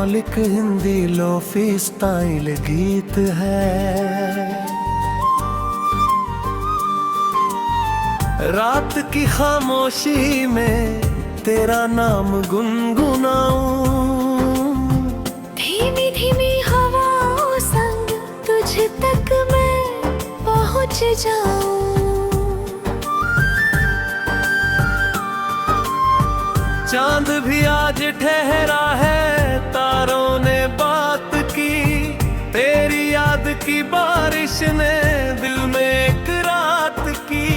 मौलिक Hindi lofi style गीत है। रात की खामोशी में तेरा नाम गुनगुनाऊं, धीमी धीमी हवाओं संग तुझ तक मैं पहुंच जाऊं। चांद भी आज ठहरा है, तारों ने बात की, तेरी याद की बारिश ने दिल में एक रात की।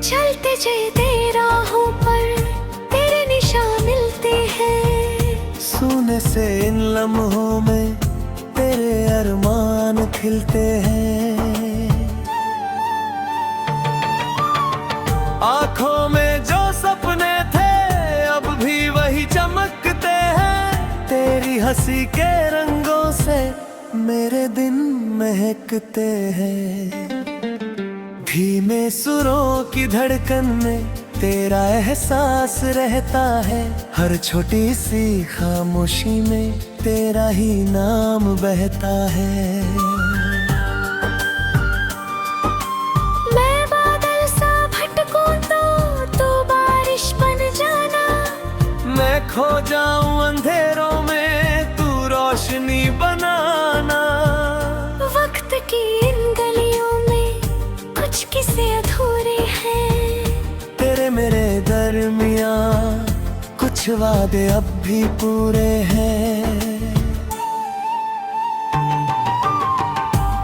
चलते चलते राहों पर तेरे निशान मिलते हैं, सोने से इन लम्हों में तेरे अरमान खिलते हैं। आँखों में जो सपने थे अब भी वही चमकते हैं, तेरी हंसी के रंगों से मेरे दिन महकते हैं। धीमे सुरों की धड़कन में तेरा एहसास रहता है, हर छोटी सी खामोशी में तेरा ही नाम बहता है। मैं बादल सा भटकूं तो बारिश बन जाना, मैं खो जाऊं अंधेरों में तू रोशनी बनाना। वक्त की इन गलियों में कुछ किस्से अधूरे हैं, तेरे मेरे दरमियां कुछ वादे अब भी पूरे हैं।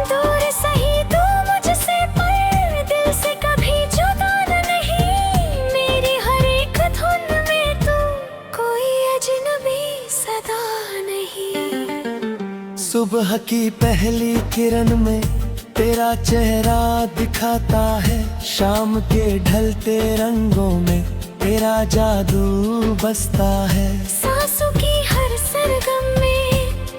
दूर सही तू मुझसे पर दिल से कभी जुदा नहीं, मेरी हर एक धुन में तू कोई अजनबी सदा नहीं। सुबह की पहली किरण में तेरा चेहरा दिखाता है, शाम के ढलते रंगों में तेरा जादू बसता है। सांसों की हर सरगम में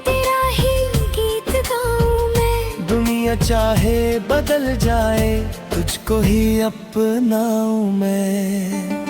तेरा ही गीत गाऊं मैं, दुनिया चाहे बदल जाए तुझको ही अपनाऊं मैं।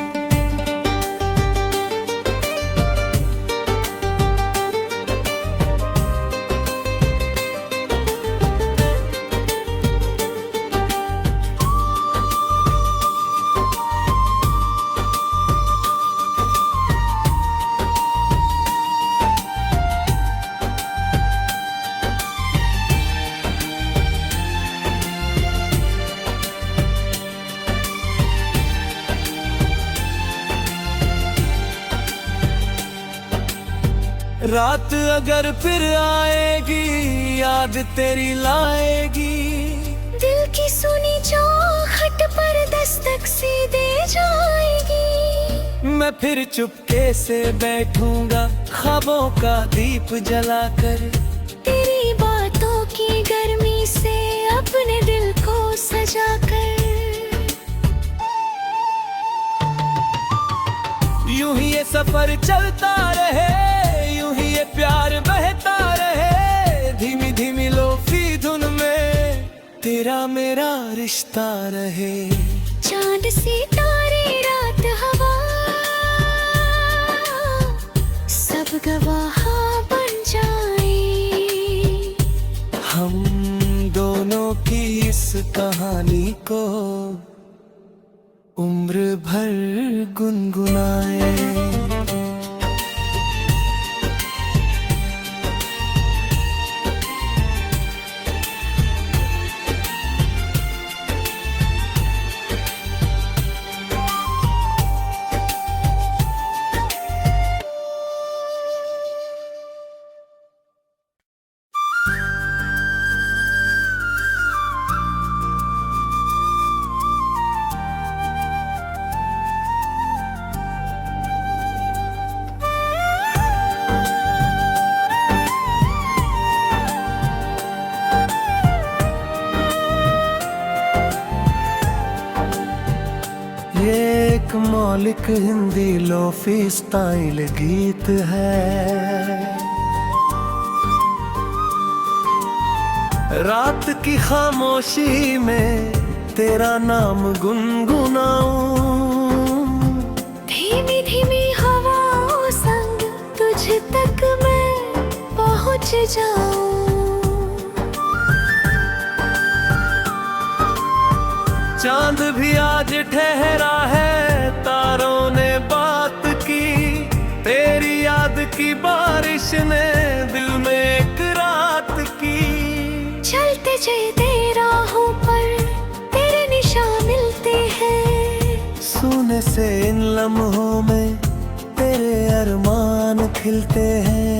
रात अगर फिर आएगी याद तेरी लाएगी, दिल की सुनी चाहत पर दस्तक सी दे जाएगी। मैं फिर चुपके से बैठूंगा ख्वाबों का दीप जलाकर, तेरी बातों की गर्मी से अपने दिल को सजाकर। यूं ही ये सफर चलता रहे, यूं ही ये प्यार बहता रहे, धीमी धीमी लोफी धुन में तेरा मेरा रिश्ता रहे। चांद सितारे रात हवा सब गवाह बन जाए, हम दोनों की इस कहानी को उम्र भर गुनगुनाए। ये एक मौलिक हिंदी लोफी स्टाइल गीत है। रात की खामोशी में तेरा नाम गुनगुनाऊं, धीमी धीमी हवाओं संग तुझ तक मैं पहुंच जाऊं। चांद भी आज ठहरा है, तारों ने बात की, तेरी याद की बारिश ने दिल में एक रात की। चलते चलते राहों पर तेरे निशान मिलते हैं, सोने से इन लम्हों में तेरे अरमान खिलते हैं।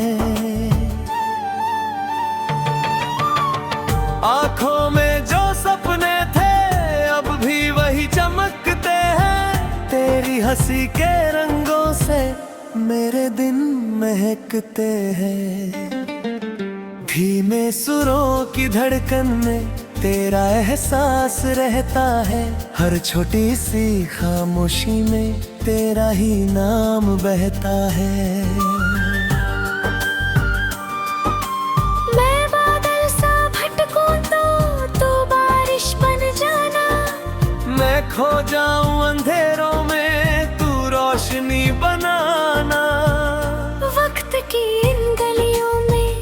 आँखों में जो सपने थे अब भी वही चमकते हैं, तेरी हंसी के रंगों से मेरे दिन महकते हैं। धीमे सुरों की धड़कन में तेरा एहसास रहता है, हर छोटी सी खामोशी में तेरा ही नाम बहता है। मैं बादल सा भटकूं तो बारिश बन जाना, मैं खो जाऊं अंधेरों में तू रोशनी बनाना। वक्त की इन गलियों में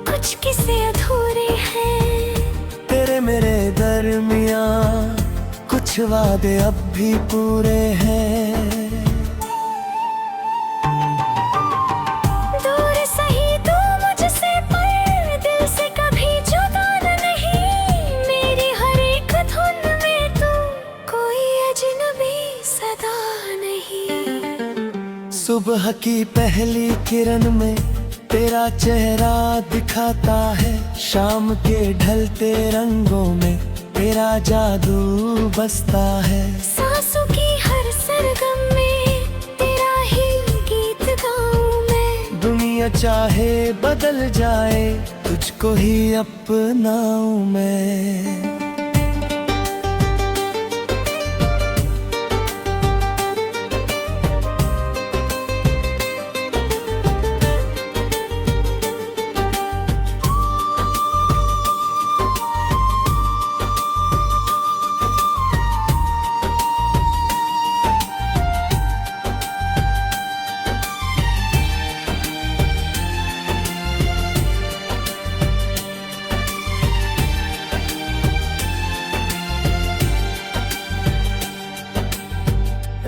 कुछ किस्से अधूरे हैं, तेरे मेरे दरमियां कुछ वादे अब भी पूरे हैं। दूर सही तू मुझसे पर दिल से कभी जुदा नहीं, मेरी हर एक धुन में तू कोई अजनबी सदा नहीं। सुबह की पहली किरण में तेरा चेहरा दिखाता है, शाम के ढलते रंगों में तेरा जादू बसता है। सांसों की हर सरगम में तेरा ही गीत गाऊं मैं, दुनिया चाहे बदल जाए तुझको ही अपनाऊं मैं।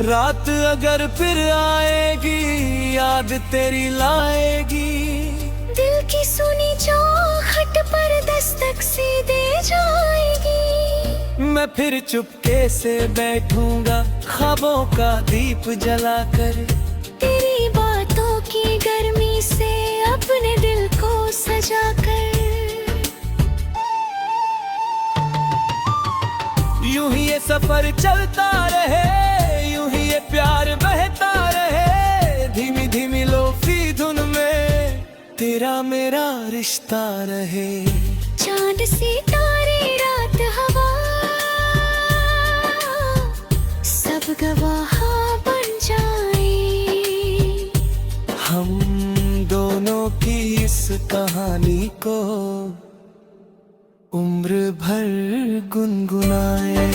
रात अगर फिर आएगी याद तेरी लाएगी, दिल की सुनी चाहत पर दस्तक सी दे जाएगी। मैं फिर चुपके से बैठूंगा ख्वाबों का दीप जलाकर, तेरी बातों की गर्मी से अपने दिल को सजाकर। यूं ही ये सफर चलता रहे, यूं ही ये प्यार बहता रहे, धीमी धीमी लोफी धुन में तेरा मेरा रिश्ता रहे। चांद सितारे रात हवा सब गवाह बन जाए, हम दोनों की इस कहानी को उम्र भर गुनगुनाए।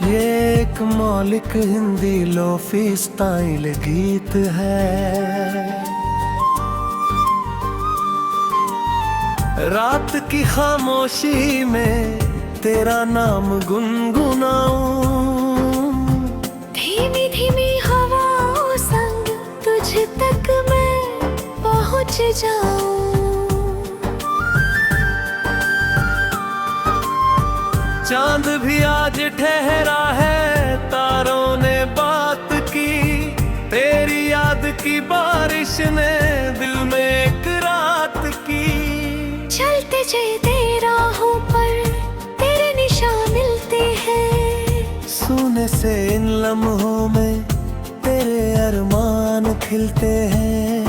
ये एक मौलिक हिंदी लोफी स्टाइल गीत है। रात की खामोशी में तेरा नाम गुनगुनाऊं, धीमी धीमी हवाओं संग तुझ तक मैं पहुंच जाऊं। चांद भी आज ठहरा है, तारों ने बात की, तेरी याद की बारिश ने दिल में एक रात की। चलते चलते राहों पर लम्हों में तेरे अरमान खिलते हैं।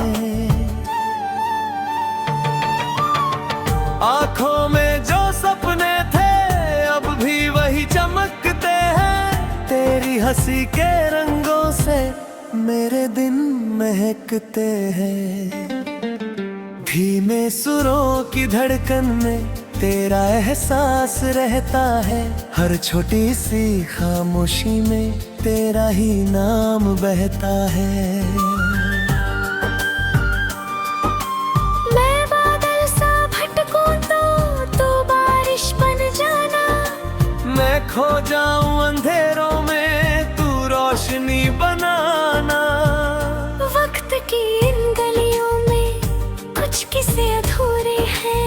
आँखों में जो सपने थे अब भी वही चमकते हैं। तेरी हंसी के रंगों से मेरे दिन महकते हैं। धीमे सुरों की धड़कन में तेरा एहसास रहता है। हर छोटी सी खामोशी में तेरा ही नाम बहता है। मैं बादल सा भटकूं तो बारिश बन जाना। मैं खो जाऊं अंधेरों में तू रोशनी बनाना। वक्त की इन गलियों में कुछ किस्से अधूरे हैं।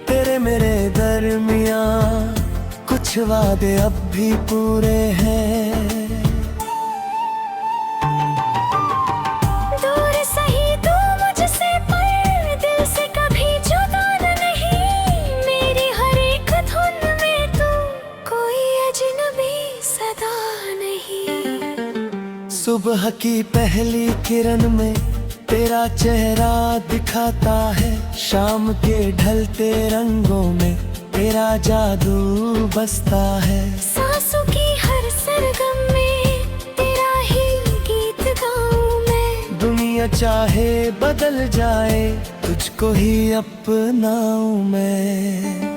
तेरे मेरे दरमिया कुछ वादे अब भी पूरे हैं। दूर सही तू मुझसे पर दिल से कभी जुदा नहीं। मेरी हर एक धुन में तू कोई अजनबी सदा नहीं। सुबह की पहली किरण में तेरा चेहरा दिखाता है। शाम के ढलते रंगों में तेरा जादू बसता है। सांसों की हर सरगम में तेरा ही गीत गाऊं मैं। दुनिया चाहे बदल जाए तुझको ही अपनाऊं मैं।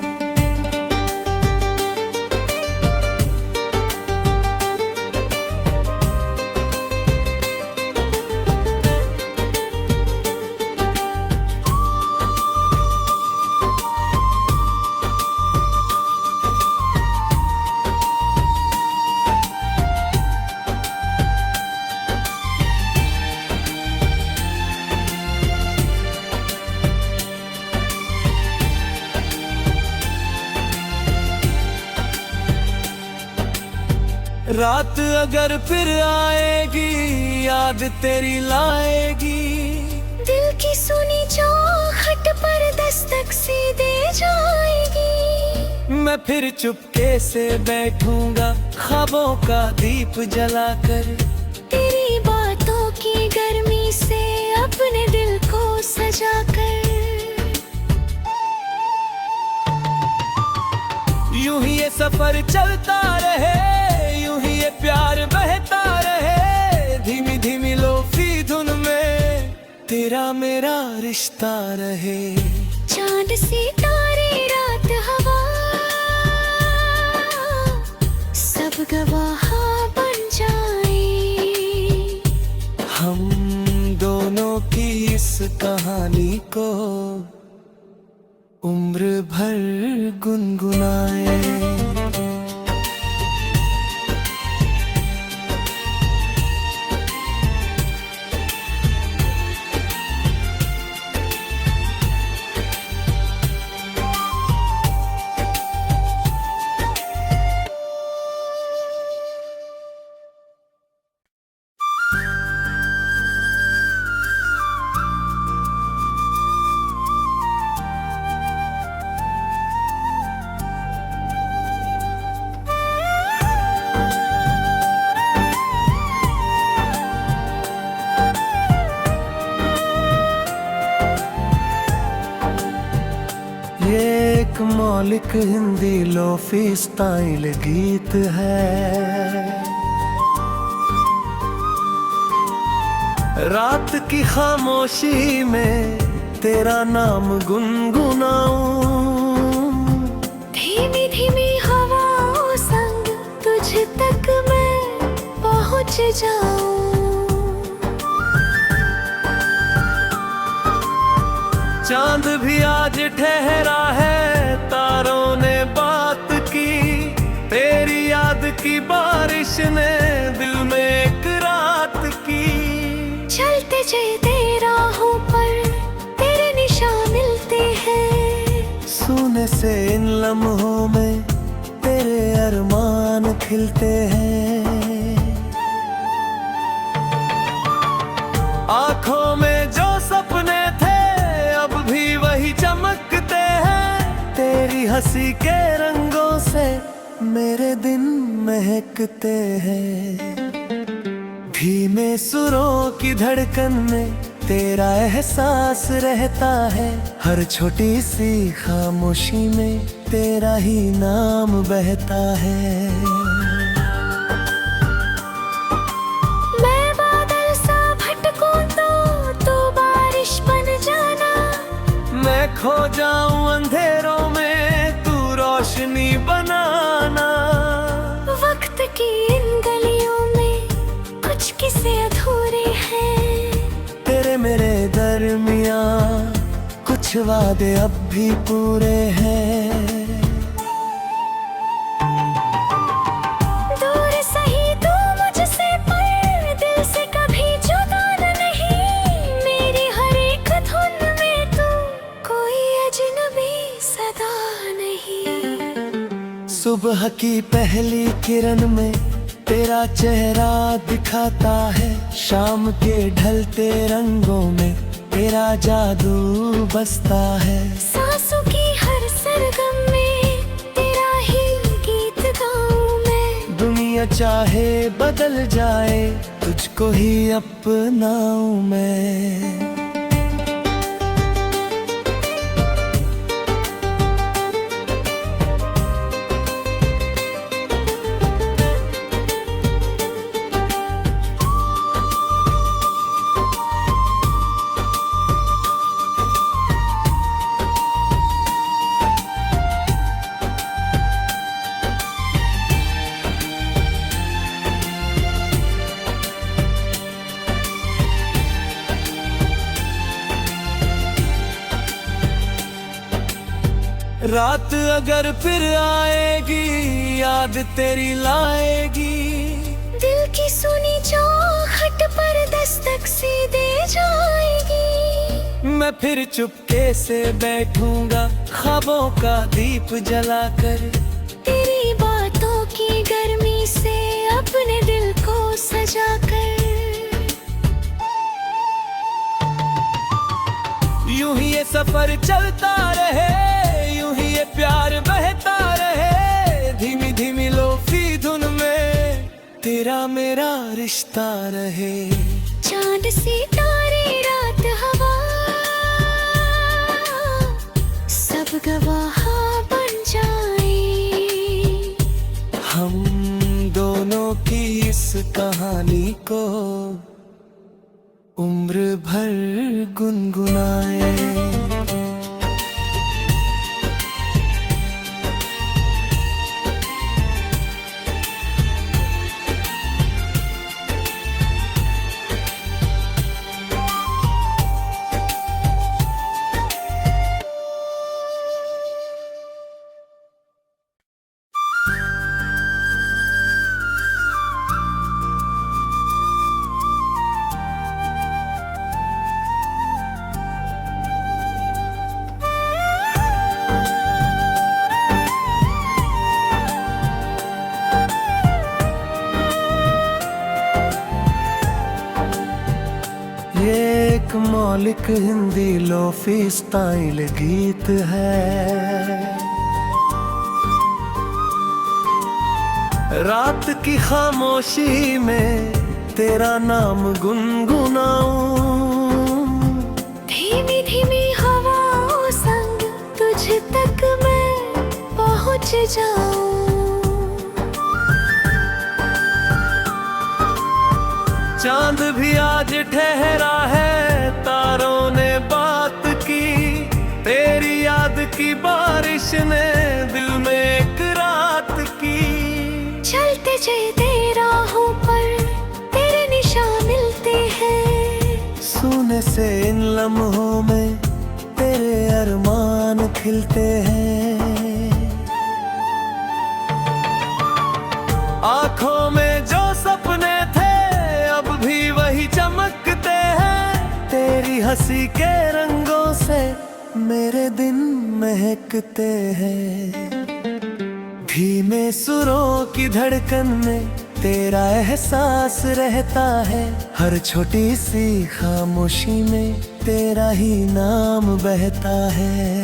रात अगर फिर आएगी याद तेरी लाएगी। दिल की सुनी चाहत पर दस्तक सी दे जाएगी। मैं फिर चुपके से बैठूंगा ख्वाबों का दीप जलाकर। तेरी बातों की गर्मी से अपने दिल को सजाकर। यूं ही ये सफर चलता रहे, यूं ही ये प्यार बहता रहे। धीमी धीमी लोफी धुन में तेरा मेरा रिश्ता रहे। चांद सितारे रात हवा सब गवाह बन जाए। हम दोनों की इस कहानी को उम्र भर गुनगुनाए। ये एक मौलिक हिंदी लोफी स्टाइल गीत है। रात की खामोशी में तेरा नाम गुनगुनाऊं। धीमी धीमी हवाओं संग तुझ तक मैं पहुंच जाऊं। चांद भी आज ठहरा है, तारों ने बात की। तेरी याद की बारिश ने दिल में एक रात की। चलते चलते राहों पर तेरे निशान मिलते हैं। सोने से इन लम्हों में तेरे अरमान खिलते हैं। आँखों में जो सपने थे अब भी वही चमकते हैं। तेरी हंसी के रंगों से मेरे दिन महकते हैं। धीमे सुरों की धड़कन में तेरा एहसास रहता है, हर छोटी सी खामोशी में तेरा ही नाम बहता है। मैं बादल सा भटकूं तो तू बारिश बन जाना, मैं खो जाऊं अंधेरों में तू रोशनी बनाना। वक्त की इन गलियों में कुछ किस्से अधूरे हैं, तेरे मेरे दरमियां कुछ वादे अब भी पूरे हैं। दूर सही तू मुझसे पर दिल से कभी जुदा नहीं, मेरी हर एक धुन में तू कोई अजनबी सदा नहीं। सुबह की पहली किरण में तेरा चेहरा दिखाता है, शाम के ढलते रंगों में तेरा जादू बसता है। सांसों की हर सरगम में तेरा ही गीत गाऊं मैं, दुनिया चाहे बदल जाए तुझको ही अपनाऊं मैं। रात अगर फिर आएगी याद तेरी लाएगी, दिल की सुनी चाहत पर दस्तक सी दे जाएगी। मैं फिर चुपके से बैठूंगा ख्वाबों का दीप जलाकर, तेरी बातों की गर्मी से अपने दिल को सजाकर। यूं ही ये सफर चलता रहे, यूं ही ये प्यार बहता रहे, धीमी धीमी लोफी धुन में तेरा मेरा रिश्ता रहे। चांद सितारे रात हवा सब गवाह बन जाए, हम दोनों की इस कहानी को उम्र भर गुनगुनाए। ये एक मौलिक हिंदी लोफी स्टाइल गीत है। रात की खामोशी में तेरा नाम गुनगुनाऊं, धीमी धीमी हवाओं संग तुझ तक मैं पहुंच जाऊं। चांद भी आज ठहरा है, तारों ने बात की, तेरी याद की बारिश ने दिल में एक रात की। चलते चलते राहों पर तेरे निशान मिलते हैं, सोने से इन लम्हों में तेरे अरमान खिलते हैं। आँखों में जो सपने थे अब भी वही चमकते हैं, तेरी हंसी के रंगों से मेरे दिन महकते हैं। धीमे सुरों की धड़कन में तेरा एहसास रहता है, हर छोटी सी खामोशी में तेरा ही नाम बहता है।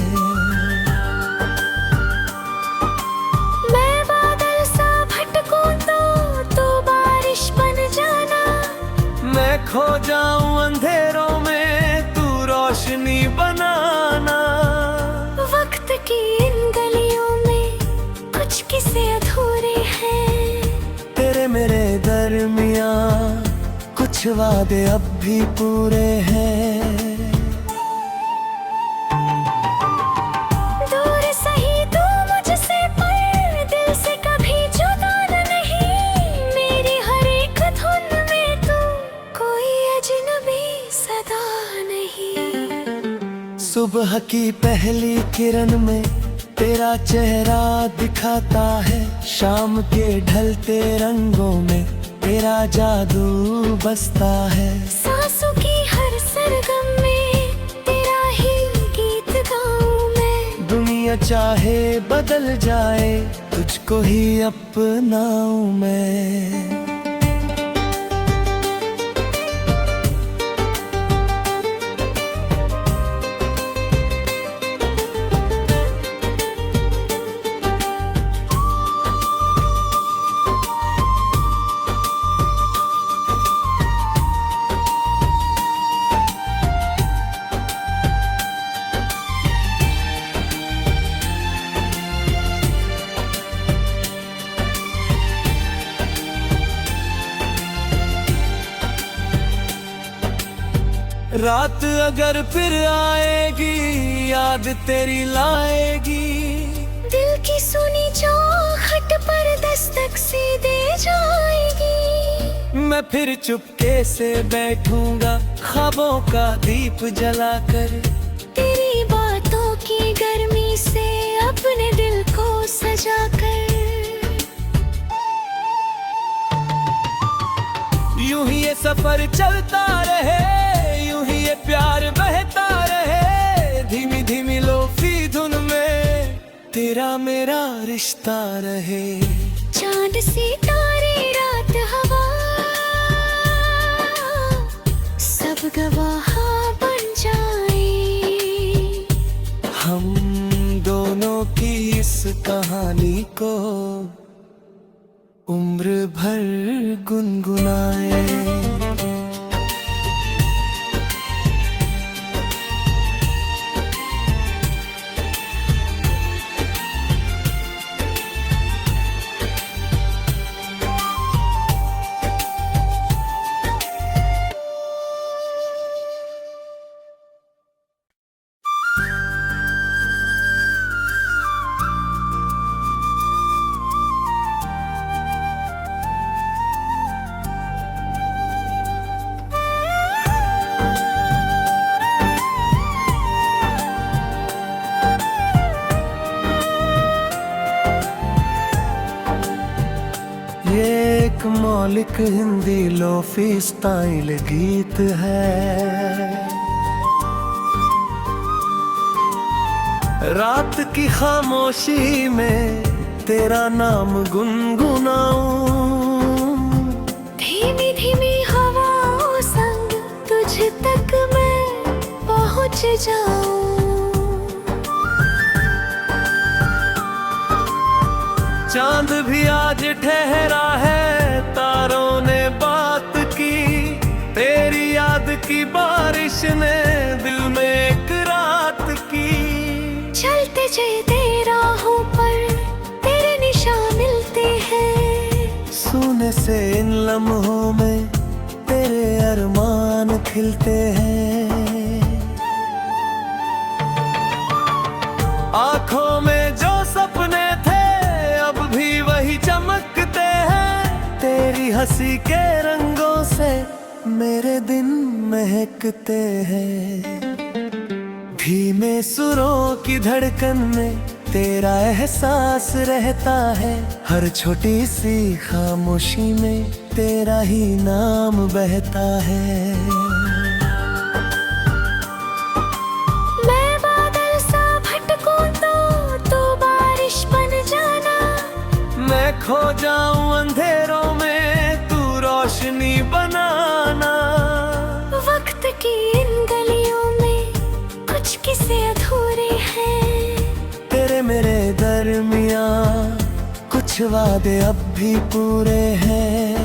मैं बादल मैं खो जाऊं अंधेरों में, तू रोशनी बनाना। वक्त की इन गलियों में कुछ किस्से अधूरे हैं, तेरे मेरे दरमिया कुछ वादे अब भी पूरे हैं। दूर सही तू मुझसे पर दिल से कभी जुदा नहीं। मेरी हर एक धुन में तू कोई अजनबी सदा नहीं। सुबह की पहली किरण में तेरा चेहरा दिखाता है, शाम के ढलते रंगों में तेरा जादू बसता है। सांसों की हर सरगम में तेरा ही गीत गाऊं मैं। दुनिया चाहे बदल जाए, तुझको ही अपनाऊं मैं। रात अगर फिर आएगी, याद तेरी लाएगी। दिल की सुनी चाहत पर दस्तक सी दे जाएगी। मैं फिर चुपके से बैठूंगा ख्वाबों का दीप जलाकर। तेरी बातों की गर्मी से अपने दिल को सजाकर। यूं ही ये सफर चलता रहे, यूं ही ये प्यार बहता रहे। धीमी धीमी लोफी धुन में तेरा मेरा रिश्ता रहे। चांद सितारे रात हवा सब गवाह बन जाए। हम दोनों की इस कहानी को उम्र भर गुनगुनाए। ये एक मौलिक हिंदी लोफी स्टाइल गीत है। रात की खामोशी में तेरा नाम गुनगुनाऊं। धीमी धीमी हवाओं संग तुझ तक मैं पहुंच जाऊं। चांद भी आज ठहरा है, तारों ने बात की। तेरी याद की बारिश ने दिल में एक रात की। चलते चलते राहों पर तेरे निशान मिलते हैं। सोने से इन लम्हों में तेरे अरमान खिलते हैं। आँखों में जो सपने थे अब भी वही चमकते हैं। तेरी हंसी के रंगों से मेरे दिन महकते हैं। धीमे सुरों की धड़कन में तेरा एहसास रहता है। हर छोटी सी खामोशी में तेरा ही नाम बहता है। मैं बादल सा भटकूं तो तू बारिश बन जाना। मैं खो जाऊं अंधेरों में, तू रोशनी बनाना। वक्त की इन गलियों में कुछ किस्से अधूरे हैं। तेरे मेरे दरमिया कुछ वादे अब भी पूरे हैं।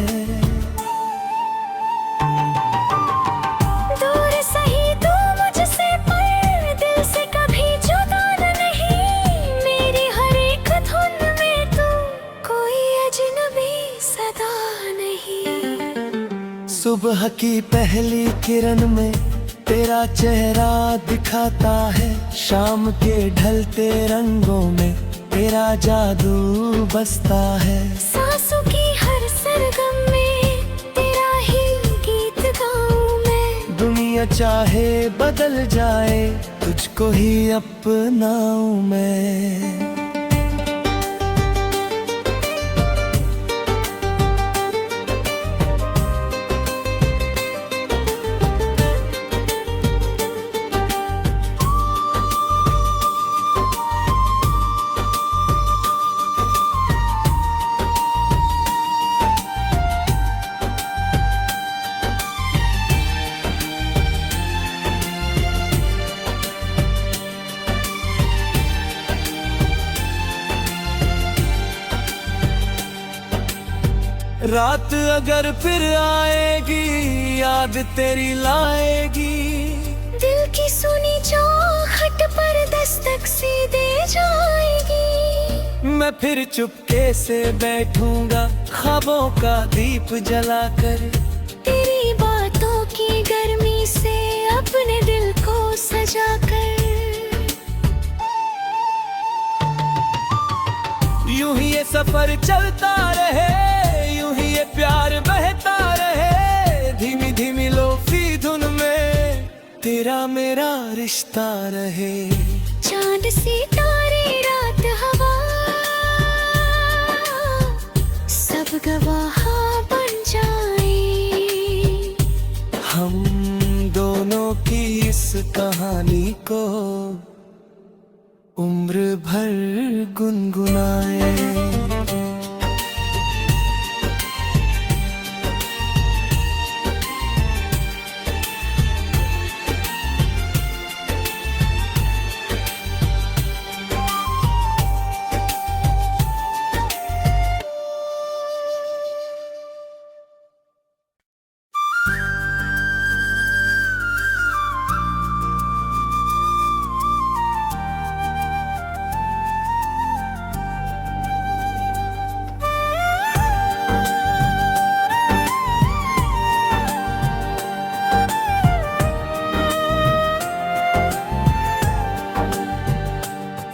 सुबह की पहली किरण में तेरा चेहरा दिखाता है, शाम के ढलते रंगों में तेरा जादू बसता है। सांसों की हर सरगम में तेरा ही गीत गाऊं मैं। दुनिया चाहे बदल जाए, तुझको ही अपनाऊं मैं। रात अगर फिर आएगी, याद तेरी लाएगी। दिल की सुनी चाहत पर दस्तक सी दे जाएगी। मैं फिर चुपके से बैठूंगा, ख्वाबों का दीप जलाकर। तेरी बातों की गर्मी से अपने दिल को सजाकर। यूं ही ये सफर चलता रहे, यूं ही ये प्यार बहता रहे। धीमी धीमी लोफी धुन में तेरा मेरा रिश्ता रहे। चांद सितारे रात हवा सब गवाह बन जाए। हम दोनों की इस कहानी को उम्र भर गुनगुनाए।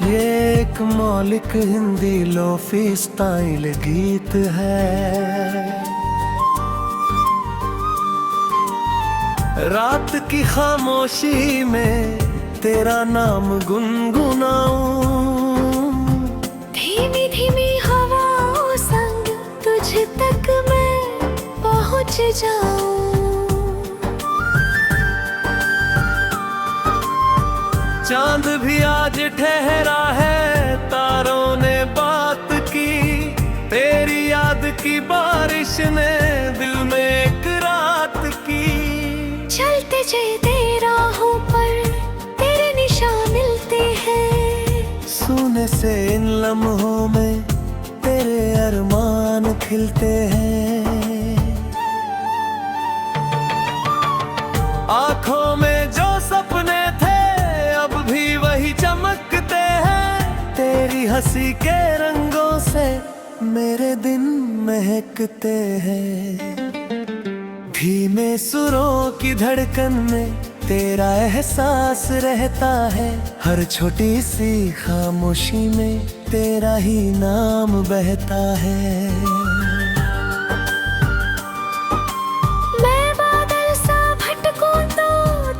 ये एक मौलिक हिंदी लोफी स्टाइल गीत है। रात की खामोशी में तेरा नाम गुनगुनाऊं। धीमी धीमी हवाओं संग तुझ तक मैं पहुंच जाऊं। चांद भी आज ठहरा है, तारों ने बात की। तेरी याद की बारिश ने दिल में एक रात की। चलते चलते राहों पर तेरे निशान मिलते हैं। सोने से इन लम्हों में तेरे अरमान खिलते हैं। आँखों में जो सपने थे अब भी वही चमकते हैं। तेरी हंसी के रंगों से मेरे दिन महकते हैं। धीमे सुरों की धड़कन में तेरा एहसास रहता है। हर छोटी सी खामोशी में तेरा ही नाम बहता है। मैं बादल सा भटकूं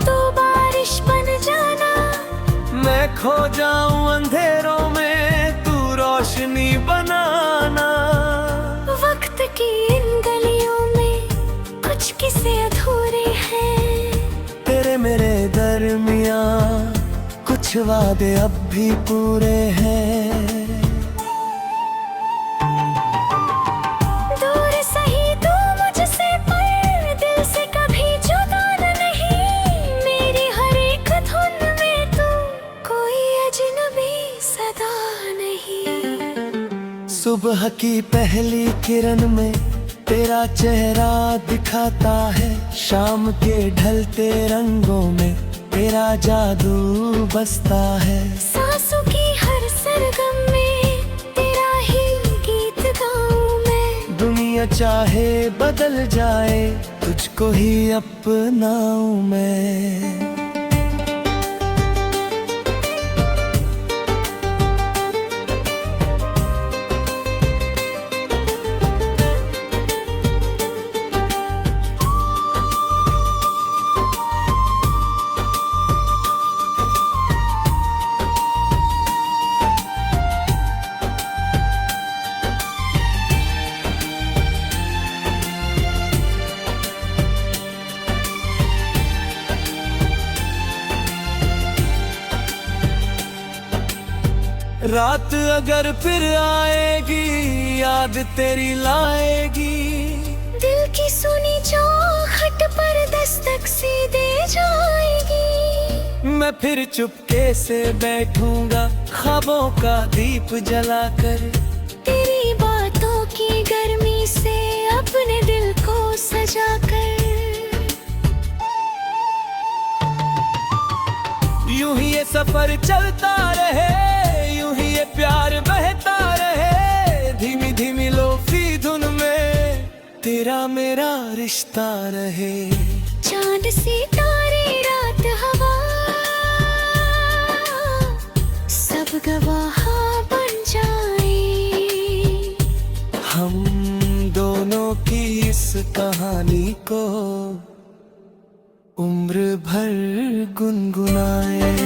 तो बारिश बन जाना। मैं खो जाऊं अंधेरों में, तू रोशनी बनाना। वक्त की इन गलियों में कुछ किस्से अधूरे हैं। तेरे मेरे दरमियां कुछ वादे अब भी पूरे हैं। दूर सही तू मुझसे पर दिल से कभी जुदा नहीं। मेरी हर एक धुन में तू कोई अजनबी सदा नहीं। सुबह की पहली किरण में तेरा चेहरा दिखाता है, शाम के ढलते रंगों में तेरा जादू बसता है। सांसों की हर सरगम में तेरा ही गीत गाऊं मैं। दुनिया चाहे बदल जाए, तुझको तुझको ही अपनाऊं मैं। रात अगर फिर आएगी याद तेरी लाएगी, दिल की सुनी चौखट पर दस्तक सी दे जाएगी। मैं फिर चुपके से बैठूंगा ख्वाबों का दीप जलाकर, तेरी बातों की गर्मी से अपने दिल को सजाकर। यूं ही ये सफर चलता रहे, यूं ही ये प्यार बहता रहे, धीमी धीमी लोफी धुन में तेरा मेरा रिश्ता रहे। चांद सितारे रात हवा सब गवाह बन जाए, हम दोनों की इस कहानी को उम्र भर गुनगुनाए।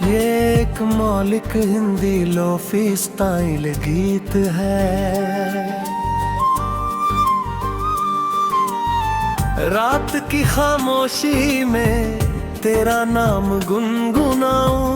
ये एक मौलिक हिंदी लोफी स्टाइल गीत है। रात की खामोशी में तेरा नाम गुनगुनाऊं,